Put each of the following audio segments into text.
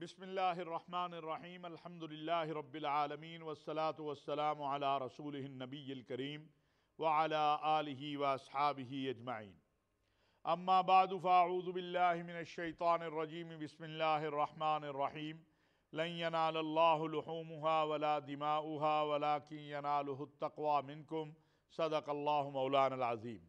بسم اللہ الرحمن الرحیم الحمدللہ رب العالمین والصلاة والسلام علی رسولہ النبی الکریم وعلی آلہ واصحابہ اجمعین اما بعد فاعوذ باللہ من الشیطان الرجیم بسم اللہ الرحمن الرحیم لن ینال اللہ لحومها ولا دماؤها ولکن ینالہ التقوی منکم صدق اللہ مولانا العظیم۔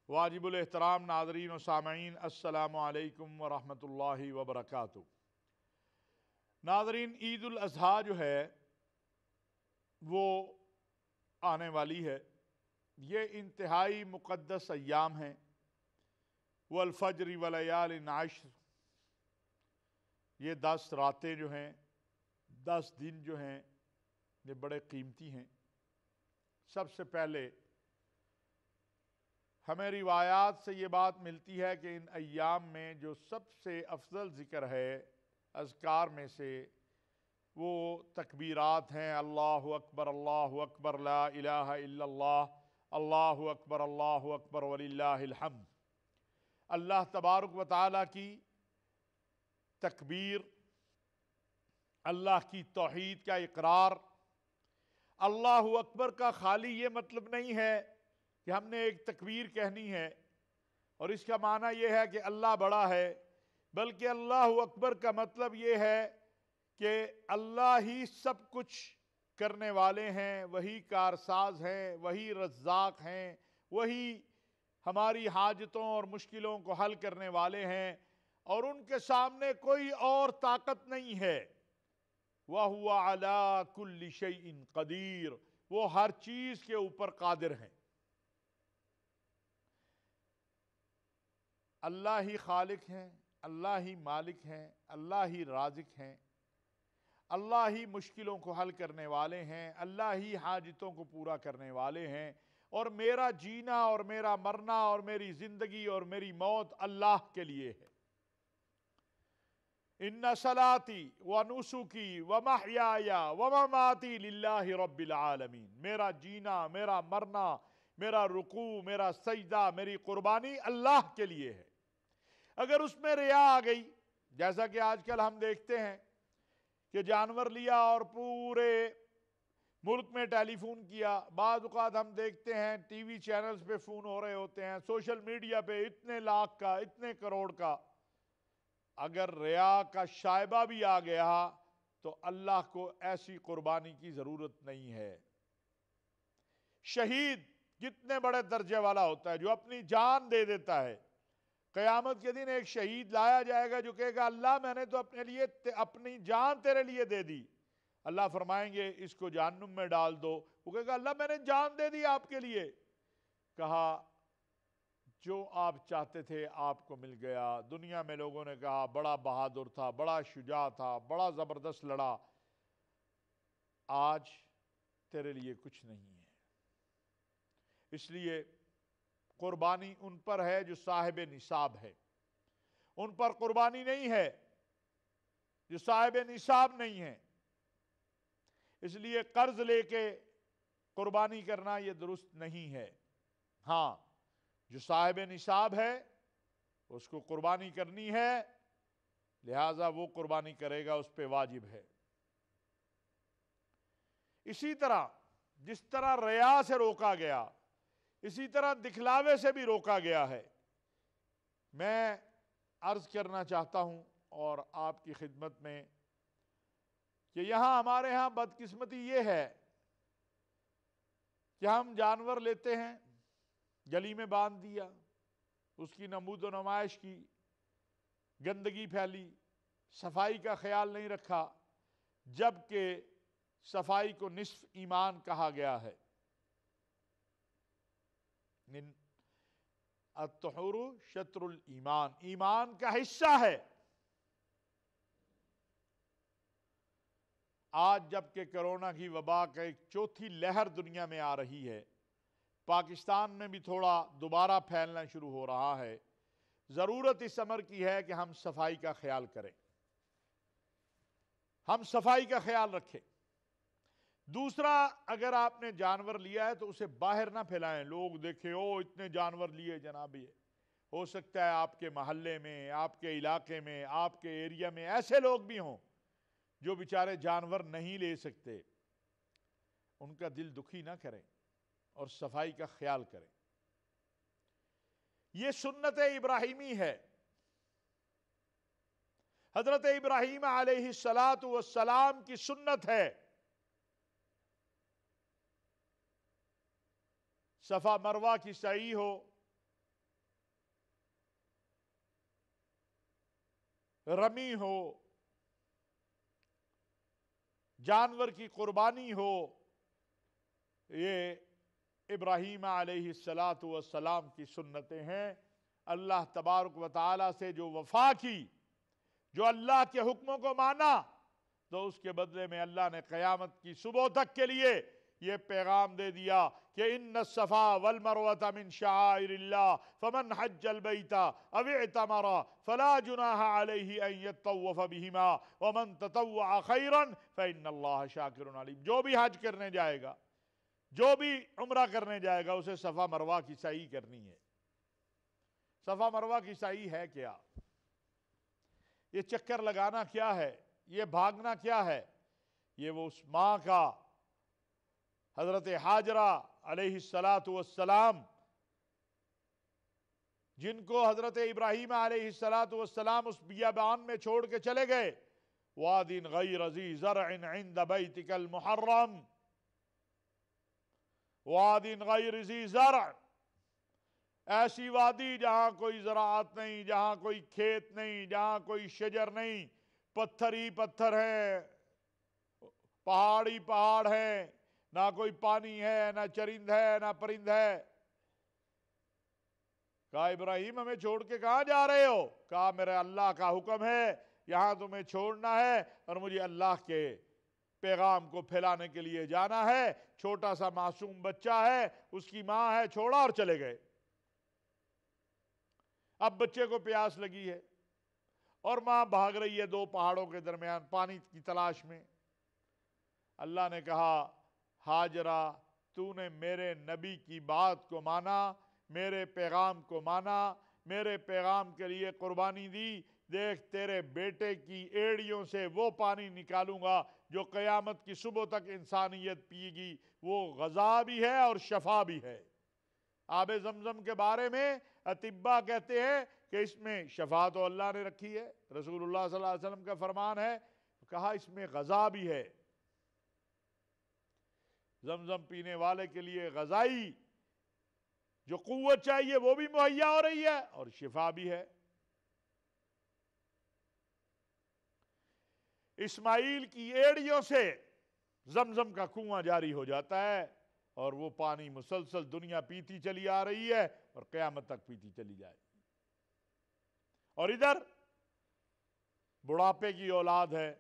واجب الاحترام ناظرین و سامعین، السلام علیکم ورحمۃ اللہ وبرکاتہ۔ ناظرین، عید الاضحیٰ جو ہے وہ آنے والی ہے۔ یہ انتہائی مقدس ایام ہیں۔ والفجر ولیال عشر، یہ 10 راتیں جو ہیں، 10 دن جو ہیں، یہ بڑے قیمتی ہیں۔ سب سے پہلے ہمیں روایات سے یہ بات ملتی ہے کہ ان ایام میں جو سب سے افضل ذکر ہے اذکار میں سے، وہ تکبیرات ہیں۔ اللہ اکبر لا الہ الا اللہ اکبر وللہ الحمد۔ اللہ تبارک و تعالیٰ کی تکبیر، اللہ کی توحید کا اقرار۔ اللہ اکبر کا خالی یہ مطلب نہیں ہے کہ ہم نے ایک تکبیر کہنی ہے اور اس کا معنی یہ ہے کہ اللہ بڑا ہے، بلکہ اللہ اکبر کا مطلب یہ ہے کہ اللہ ہی سب کچھ کرنے والے ہیں، وہی کارساز ہیں، وہی رزاق ہیں، وہی ہماری حاجتوں اور مشکلوں کو حل کرنے والے ہیں، اور ان کے سامنے کوئی اور طاقت نہیں ہے۔ وَهُوَ عَلَىٰ كُلِّ شَيْءٍ قَدِيرٌ، وہ ہر چیز کے اوپر قادر ہیں۔ اللہ ہی خالق ہیں، اللہ ہی مالک ہیں، اللہ ہی رازق ہیں، اللہ ہی مشکلوں کو حل کرنے والے ہیں، اللہ ہی حاجتوں کو پورا کرنے والے ہیں، اور میرا جینا اور میرا مرنا اور میری زندگی اور میری موت اللہ کے لیے ہے۔ ان صلاتی ونسکی ومحیای ومماتی للہ رب العالمین، میرا جینا، میرا مرنا، میرا رکوع، میرا سجدہ، میری قربانی اللہ کے لیے ہے۔ اگر اس میں ریا آ گئی، جیسا کہ آج کل ہم دیکھتے ہیں کہ جانور لیا اور پورے ملک میں ٹیلی فون کیا، بعض اوقات ہم دیکھتے ہیں ٹی وی چینلز پہ فون ہو رہے ہوتے ہیں، سوشل میڈیا پہ اتنے لاکھ کا، اتنے کروڑ کا۔ اگر ریا کا شائبہ بھی آ گیا تو اللہ کو ایسی قربانی کی ضرورت نہیں ہے۔ شہید کتنے بڑے درجے والا ہوتا ہے جو اپنی جان دے دیتا ہے۔ قیامت کے دن ایک شہید لایا جائے گا جو کہے گا اللہ میں نے تو اپنے لیے اپنی جان تیرے لیے دے دی۔ اللہ فرمائیں گے اس کو جہنم میں ڈال دو۔ وہ کہے گا اللہ میں نے جان دے دی آپ کے لیے۔ کہا جو آپ چاہتے تھے آپ کو مل گیا۔ دنیا میں لوگوں نے کہا بڑا بہادر تھا، بڑا شجاع تھا، بڑا زبردست لڑا، آج تیرے لیے کچھ نہیں ہے۔ اس لیے قربانی ان پر ہے جو صاحب نصاب ہے، ان پر قربانی نہیں ہے جو صاحب نصاب نہیں ہے۔ اس لیے قرض لے کے قربانی کرنا یہ درست نہیں ہے۔ ہاں، جو صاحب نصاب ہے اس کو قربانی کرنی ہے، لہذا وہ قربانی کرے گا، اس پہ واجب ہے۔ اسی طرح جس طرح ریا سے روکا گیا، اسی طرح دکھلاوے سے بھی روکا گیا ہے۔ میں عرض کرنا چاہتا ہوں اور آپ کی خدمت میں کہ ہمارے ہاں بدقسمتی یہ ہے کہ ہم جانور لیتے ہیں، گلی میں باندھ دیا، اس کی نمود و نمائش کی، گندگی پھیلی، صفائی کا خیال نہیں رکھا، جبکہ صفائی کو نصف ایمان کہا گیا ہے۔ الطہور شطر الایمان، ایمان کا حصہ ہے۔ آج جبکہ کرونا کی وبا کا ایک چوتھی لہر دنیا میں آ رہی ہے، پاکستان میں بھی تھوڑا دوبارہ پھیلنا شروع ہو رہا ہے، ضرورت اس امر کی ہے کہ ہم صفائی کا خیال کریں، ہم صفائی کا خیال رکھیں۔ دوسرا، اگر آپ نے جانور لیا ہے تو اسے باہر نہ پھیلائیں، لوگ دیکھیں او اتنے جانور لیے جناب یہ، ہو سکتا ہے آپ کے محلے میں، آپ کے علاقے میں، آپ کے ایریا میں ایسے لوگ بھی ہوں جو بیچارے جانور نہیں لے سکتے، ان کا دل دکھی نہ کریں اور صفائی کا خیال کریں۔ یہ سنت ابراہیمی ہے۔ حضرت ابراہیم علیہ السلام کی سنت ہے۔ صفا مروہ کی سعی ہو، رمی ہو، جانور کی قربانی ہو، یہ ابراہیم علیہ السلام کی سنتیں ہیں۔ اللہ تبارک و تعالی سے جو وفا کی، جو اللہ کے حکموں کو مانا، تو اس کے بدلے میں اللہ نے قیامت کی صبح تک کے لیے یہ پیغام دے دیا کہ ان الصفا والمروة من شعائر اللہ فمن حج البیت او اعتمر فلا جناح علیہ ان یطوف بہما ومن تطوع خیرا فإن اللہ شاکر علیم۔ جو بھی حج کرنے جائے گا، جو بھی عمرہ کرنے جائے گا، اسے صفا مروہ کی سعی کرنی ہے۔ صفا مروہ کی سعی ہے کیا؟ یہ چکر لگانا کیا ہے؟ یہ بھاگنا کیا ہے؟ یہ وہ اس ماں کا، حضرت حاجرہ علیہ السلام، جن کو حضرت ابراہیم علیہ السلام اس بیابان میں چھوڑ کے چلے گئے، واد غیر ذی زرع عند بیتک المحرم، واد غیر ذی زرع، ایسی وادی جہاں کوئی زراعت نہیں، جہاں کوئی کھیت نہیں، جہاں کوئی شجر نہیں، پتھر ہی پتھر ہیں، پہاڑ ہی پہاڑ ہیں، نہ کوئی پانی ہے، نہ چرند ہے، نہ پرند ہے۔ کہا ابراہیم ہمیں چھوڑ کے کہاں جا رہے ہو؟ کہا میرے اللہ کا حکم ہے، یہاں تمہیں چھوڑنا ہے اور مجھے اللہ کے پیغام کو پھیلانے کے لیے جانا ہے۔ چھوٹا سا معصوم بچہ ہے، اس کی ماں ہے، چھوڑا اور چلے گئے۔ اب بچے کو پیاس لگی ہے اور ماں بھاگ رہی ہے دو پہاڑوں کے درمیان پانی کی تلاش میں۔ اللہ نے کہا ہاجرہ، تو نے میرے نبی کی بات کو مانا، میرے پیغام کو مانا، میرے پیغام کے لیے قربانی دی، دیکھ تیرے بیٹے کی ایڑیوں سے وہ پانی نکالوں گا جو قیامت کی صبح تک انسانیت پیے گی۔ وہ غذا بھی ہے اور شفا بھی ہے۔ آب زمزم کے بارے میں اطباء کہتے ہیں کہ اس میں شفا تو اللہ نے رکھی ہے، رسول اللہ صلی اللہ علیہ وسلم کا فرمان ہے، کہا اس میں غذا بھی ہے۔ زمزم پینے والے کے لیے غذائی جو قوت چاہیے وہ بھی مہیا ہو رہی ہے اور شفا بھی ہے۔ اسماعیل کی ایڑیوں سے زمزم کا کنواں جاری ہو جاتا ہے اور وہ پانی مسلسل دنیا پیتی چلی آ رہی ہے اور قیامت تک پیتی چلی جائے گی۔ اور ادھر بڑھاپے کی اولاد ہے،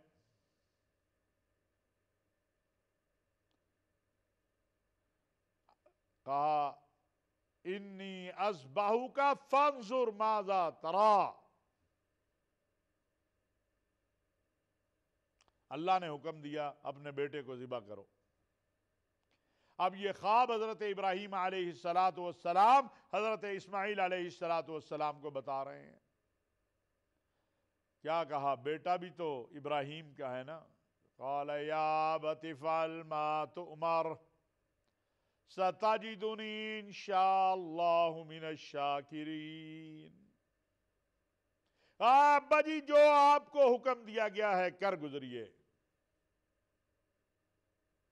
کہا انی اذبحک فانظر ماذا تری۔ اللہ نے حکم دیا اپنے بیٹے کو ذبح کرو۔ اب یہ خواب حضرت ابراہیم علیہ السلام حضرت اسماعیل علیہ السلام کو بتا رہے ہیں۔ کیا کہا؟ بیٹا بھی تو ابراہیم کا ہے نا۔ قال یا ابت افعل ما تؤمر ستجدنی انشاء اللہ من الشاکرین۔ ابا جی جو آپ کو حکم دیا گیا ہے کر گزریے،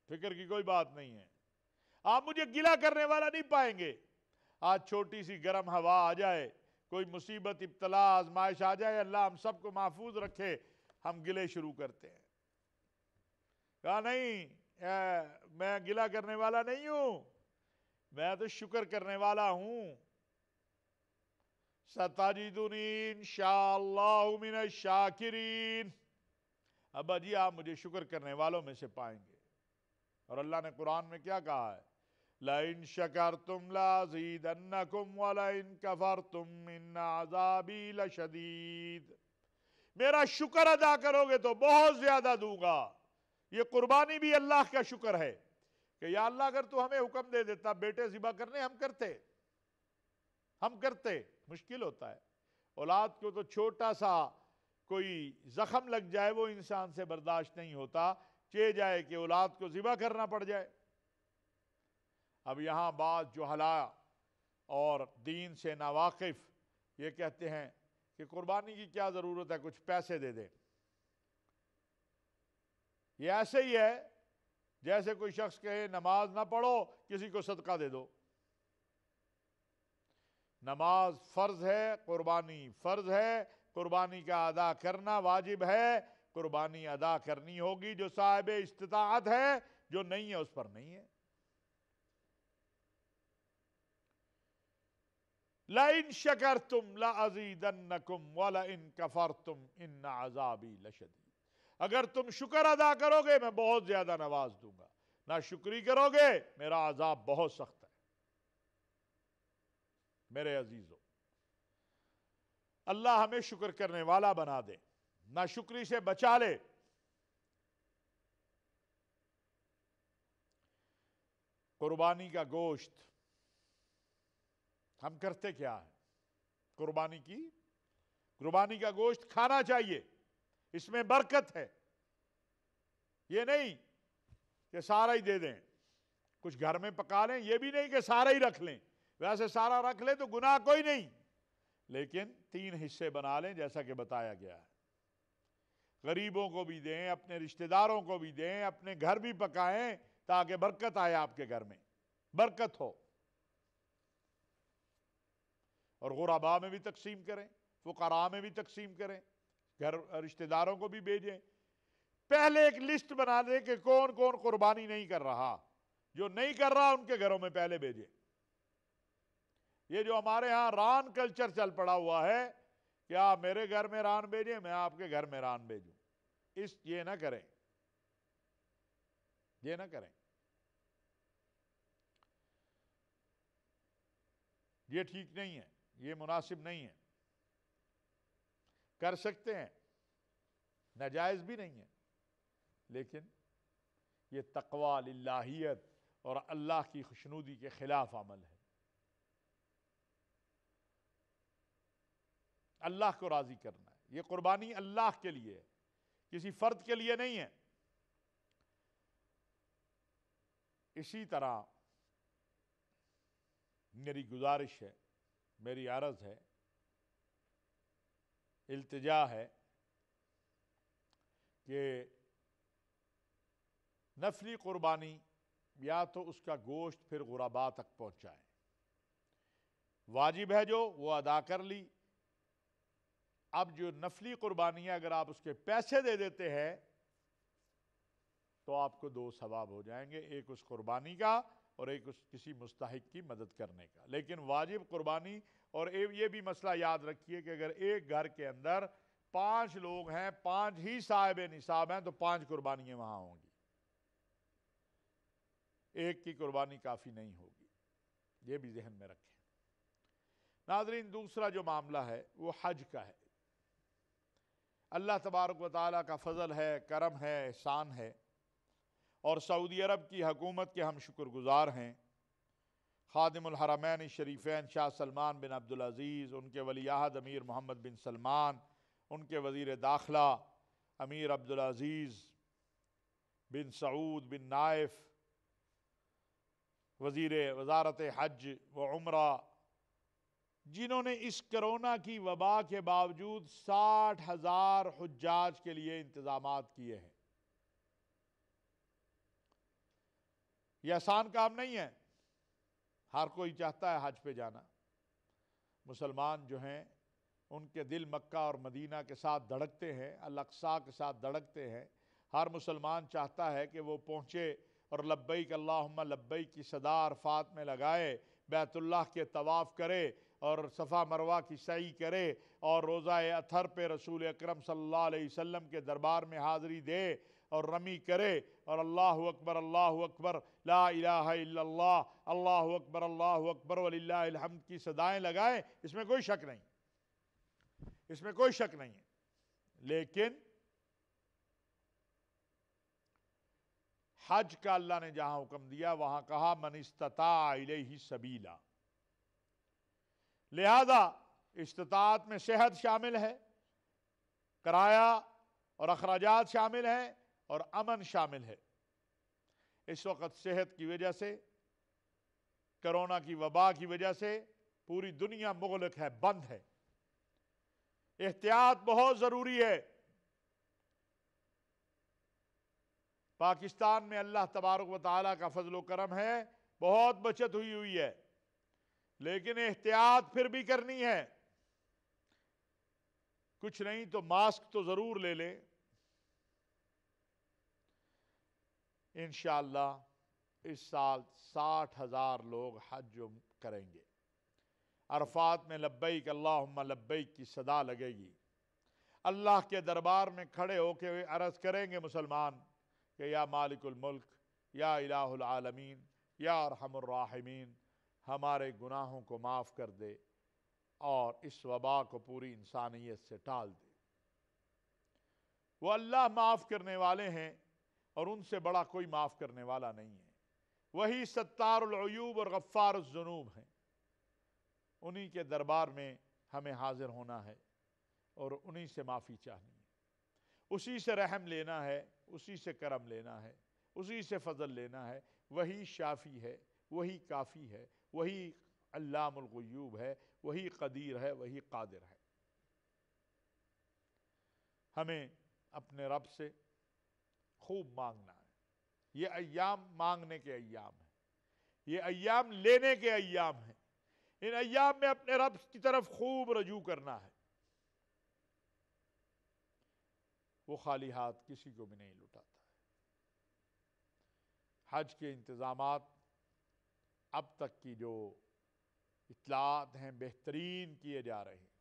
فکر کی کوئی بات نہیں ہے۔ آپ مجھے گلہ کرنے والا نہیں پائیں گے۔ آج چھوٹی سی گرم ہوا آ جائے، کوئی مصیبت ابتلا آزمائش آ جائے، اللہ ہم سب کو محفوظ رکھے، ہم گلے شروع کرتے ہیں۔ کہا نہیں، میں گلہ کرنے والا نہیں ہوں، میں تو شکر کرنے والا ہوں۔ ستجدنی انشاءاللہ من الشاکرین۔ ابا جی آپ مجھے شکر کرنے والوں میں سے پائیں گے۔ اور اللہ نے قرآن میں کیا کہا ہے؟ لَإِن شَكَرْتُمْ لَأَزِيدَنَّكُمْ وَلَإِن كَفَرْتُمْ إِنَّ عَذَابِي لَشَدِيدٌ۔ میرا شکر ادا کرو گے تو بہت زیادہ دوں گا۔ یہ قربانی بھی اللہ کا شکر ہے کہ یا اللہ اگر تو ہمیں حکم دے دیتا بیٹے ذبح کرنے، ہم کرتے، ہم کرتے، مشکل ہوتا ہے. اولاد کو تو چھوٹا سا کوئی زخم لگ جائے وہ انسان سے برداشت نہیں ہوتا، چاہے جائے کہ اولاد کو ذبح کرنا پڑ جائے. اب یہاں بعض جہلاء اور دین سے ناواقف یہ کہتے ہیں کہ قربانی کی کیا ضرورت ہے، کچھ پیسے دے دیں. یہ ایسے ہی ہے جیسے کوئی شخص کہے نماز نہ پڑھو، کسی کو صدقہ دے دو. نماز فرض ہے، قربانی فرض ہے، قربانی کا ادا کرنا واجب ہے. قربانی ادا کرنی ہوگی، جو صاحب استطاعت ہے، جو نہیں ہے اس پر نہیں ہے. لَإِن شَكَرْتُمْ لَأَزِيدَنَّكُمْ وَلَإِن كَفَرْتُمْ إِنَّ عَذَابِي لَشَدِيدٌ. اگر تم شکر ادا کرو گے میں بہت زیادہ نواز دوں گا، نہ شکری کرو گے میرا عذاب بہت سخت ہے. میرے عزیزو، اللہ ہمیں شکر کرنے والا بنا دے، نہ شکری سے بچا لے. قربانی کا گوشت ہم کرتے کیا ہے؟ قربانی کا گوشت کھانا چاہیے، اس میں برکت ہے. یہ نہیں کہ سارا ہی دے دیں، کچھ گھر میں پکا لیں. یہ بھی نہیں کہ سارا ہی رکھ لیں، ویسے سارا رکھ لیں تو گناہ کوئی نہیں، لیکن 3 حصے بنا لیں جیسا کہ بتایا گیا ہے. غریبوں کو بھی دیں، اپنے رشتہ داروں کو بھی دیں، اپنے گھر بھی پکائیں تاکہ برکت آئے، آپ کے گھر میں برکت ہو. اور غرباء میں بھی تقسیم کریں، فقراء میں بھی تقسیم کریں، گھر رشتہ داروں کو بھی بھیجیں. پہلے ایک لسٹ بنا دیں کہ کون کون قربانی نہیں کر رہا، جو نہیں کر رہا ان کے گھروں میں پہلے بھیجیں. یہ جو ہمارے ہاں ران کلچر چل پڑا ہوا ہے کہ آپ میرے گھر میں ران بھیجیں، میں آپ کے گھر میں ران بھیجوں، یہ نہ کریں، یہ نہ کریں. یہ ٹھیک نہیں ہے، یہ مناسب نہیں ہے. کر سکتے ہیں، ناجائز بھی نہیں ہے، لیکن یہ تقویٰ، للہیت اور اللہ کی خوشنودی کے خلاف عمل ہے. اللہ کو راضی کرنا ہے. یہ قربانی اللہ کے لیے ہے، کسی فرد کے لیے نہیں ہے. اسی طرح میری گزارش ہے، میری عرض ہے، التجا ہے کہ نفلی قربانی یا تو اس کا گوشت پھر غرباء تک پہنچائیں. واجب ہے جو وہ ادا کر لی. اب جو نفلی قربانی ہے اگر آپ اس کے پیسے دے دیتے ہیں تو آپ کو 2 ثواب ہو جائیں گے، ایک اس قربانی کا اور ایک اس کسی مستحق کی مدد کرنے کا. لیکن واجب قربانی، اور یہ بھی مسئلہ یاد رکھیے کہ اگر ایک گھر کے اندر 5 لوگ ہیں، 5 ہی صاحب نصاب ہیں، تو 5 قربانیاں وہاں ہوں گی، ایک کی قربانی کافی نہیں ہوگی. یہ بھی ذہن میں رکھیں. ناظرین، دوسرا جو معاملہ ہے وہ حج کا ہے. اللہ تبارک و تعالیٰ کا فضل ہے، کرم ہے، احسان ہے، اور سعودی عرب کی حکومت کے ہم شکر گزار ہیں. خادم الحرمین شریفین شاہ سلمان بن عبدالعزیز، ان کے ولی عہد امیر محمد بن سلمان، ان کے وزیر داخلہ امیر عبدالعزیز بن سعود بن نائف، وزیر وزارت حج و عمرہ، جنہوں نے اس کرونا کی وبا کے باوجود 60,000 حجاج کے لیے انتظامات کیے ہیں. یہ آسان کام نہیں ہے. ہر کوئی چاہتا ہے حج پہ جانا. مسلمان جو ہیں ان کے دل مکہ اور مدینہ کے ساتھ دھڑکتے ہیں، الاقصی کے ساتھ دھڑکتے ہیں. ہر مسلمان چاہتا ہے کہ وہ پہنچے اور لبیک اللہم لبیک کی صدا عرفات میں لگائے، بیت اللہ کے طواف کرے اور صفا مروہ کی سعی کرے اور روزہ اطہر پہ رسول اکرم صلی اللہ علیہ وسلم کے دربار میں حاضری دے اور رمی کرے اور اللہ اکبر لا الہ الا اللہ، اللہ اکبر وللہ الحمد کی صدائیں لگائیں. اس میں کوئی شک نہیں، اس میں کوئی شک نہیں ہے. لیکن حج کا اللہ نے جہاں حکم دیا وہاں کہا من استطاع الیہ سبیلا. لہذا استطاعت میں صحت شامل ہے، کرایہ اور اخراجات شامل ہیں، اور امن شامل ہے۔ اس وقت صحت کی وجہ سے، کرونا کی وبا کی وجہ سے پوری دنیا مغلق ہے، بند ہے۔ احتیاط بہت ضروری ہے۔ پاکستان میں اللہ تبارک و تعالیٰ کا فضل و کرم ہے، بہت بچت ہوئی ہے، لیکن احتیاط پھر بھی کرنی ہے۔ کچھ نہیں تو ماسک تو ضرور لے لیں۔ انشاءاللہ اس سال 60,000 لوگ حج کریں گے۔ عرفات میں لبیک اللہم لبیک کی صدا لگے گی۔ اللہ کے دربار میں کھڑے ہو کے عرض کریں گے مسلمان کہ یا مالک الملک، یا الہ العالمین، یا ارحم الراحمین، ہمارے گناہوں کو معاف کر دے اور اس وبا کو پوری انسانیت سے ٹال دے۔ وہ اللہ معاف کرنے والے ہیں، اور ان سے بڑا کوئی معاف کرنے والا نہیں ہے۔ وہی ستار العیوب اور غفار الذنوب ہیں۔ انہی کے دربار میں ہمیں حاضر ہونا ہے اور انہی سے معافی چاہنی ہے، اسی سے رحم لینا ہے، اسی سے کرم لینا ہے، اسی سے فضل لینا ہے۔ وہی شافی ہے، وہی کافی ہے، وہی علام الغیوب ہے، وہی قدیر ہے، وہی قادر ہے۔ ہمیں اپنے رب سے خوب مانگنا ہے۔ یہ ایام مانگنے کے ایام ہیں، یہ ایام لینے کے ایام ہیں۔ ان ایام میں اپنے رب کی طرف خوب رجوع کرنا ہے۔ وہ خالی ہاتھ کسی کو بھی نہیں لٹاتا ہے۔ حج کے انتظامات اب تک کی جو اطلاعات ہیں بہترین کیے جا رہے ہیں۔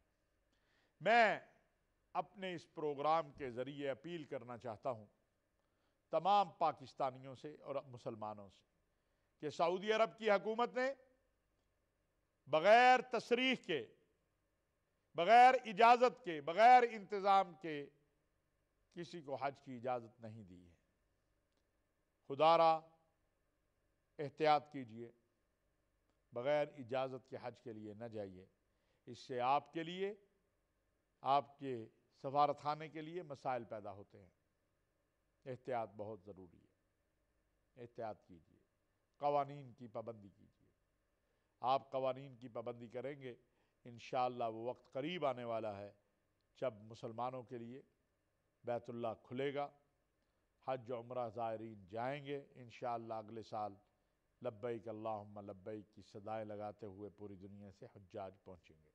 میں اپنے اس پروگرام کے ذریعے اپیل کرنا چاہتا ہوں تمام پاکستانیوں سے اور مسلمانوں سے کہ سعودی عرب کی حکومت نے بغیر تصریح کے، بغیر اجازت کے، بغیر انتظام کے کسی کو حج کی اجازت نہیں دی ہے۔ خدا را احتیاط کیجئے، بغیر اجازت کے حج کے لیے نہ جائیے۔ اس سے آپ کے لیے، آپ کے سفارت خانے کے لیے مسائل پیدا ہوتے ہیں۔ احتیاط بہت ضروری ہے، احتیاط کیجئے، قوانین کی پابندی کیجئے۔ آپ قوانین کی پابندی کریں گے، انشاءاللہ وہ وقت قریب آنے والا ہے جب مسلمانوں کے لیے بیت اللہ کھلے گا، حج و عمرہ زائرین جائیں گے انشاءاللہ اگلے سال لبیک اللہم لبیک کی صدائیں لگاتے ہوئے پوری دنیا سے حجاج پہنچیں گے۔